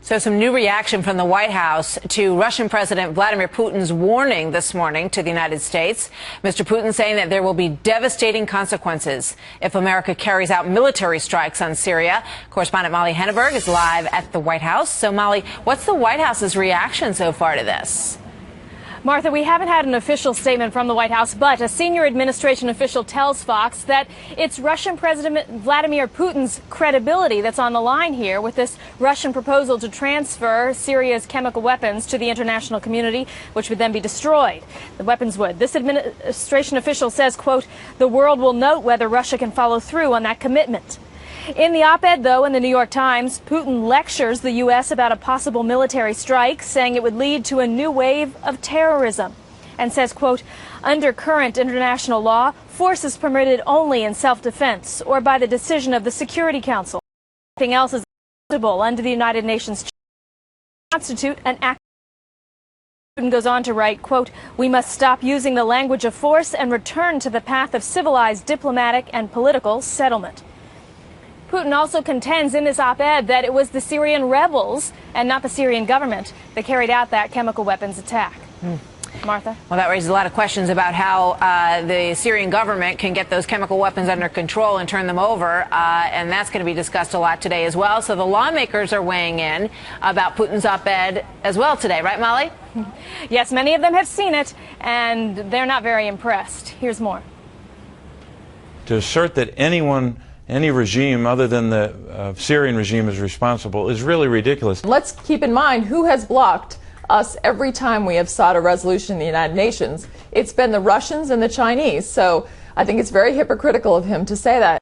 So some new reaction from the White House to Russian President Vladimir Putin's warning this morning to the United States. Mr. Putin saying that there will be devastating consequences if America carries out military strikes on Syria. Correspondent Molly Henneberg is live at the White House. So, Molly, what's the White House's reaction so far to this? Martha, we haven't had an official statement from the White House, but a senior administration official tells Fox that it's Russian President Vladimir Putin's credibility that's on the line here with this Russian proposal to transfer Syria's chemical weapons to the international community, which would then be destroyed. The weapons would. This administration official says, quote, "The world will note whether Russia can follow through on that commitment." In the op-ed, though, in the New York Times, Putin lectures the U.S. about a possible military strike, saying it would lead to a new wave of terrorism, and says, quote, "Under current international law, force is permitted only in self-defense or by the decision of the Security Council. Anything else is acceptable under the United Nations constitute an act." Putin goes on to write, quote, "We must stop using the language of force and return to the path of civilized diplomatic and political settlement." Putin also contends in this op-ed that it was the Syrian rebels and not the Syrian government that carried out that chemical weapons attack. Martha? Well, that raises a lot of questions about how the Syrian government can get those chemical weapons under control and turn them over, and that's going to be discussed a lot today as well. So the lawmakers are weighing in about Putin's op-ed as well today, right, Molly? Yes, many of them have seen it, and they're not very impressed. Here's more. To assert that any regime other than the Syrian regime is responsible is really ridiculous. Let's keep in mind who has blocked us every time we have sought a resolution in the United Nations. It's been the Russians and the Chinese. So I think it's very hypocritical of him to say that.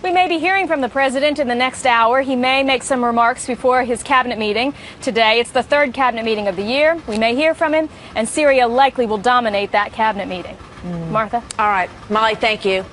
We may be hearing from the president in the next hour. He may make some remarks before his cabinet meeting today. It's the third cabinet meeting of the year. We may hear from him, and Syria likely will dominate that cabinet meeting. Martha? All right. Molly, thank you.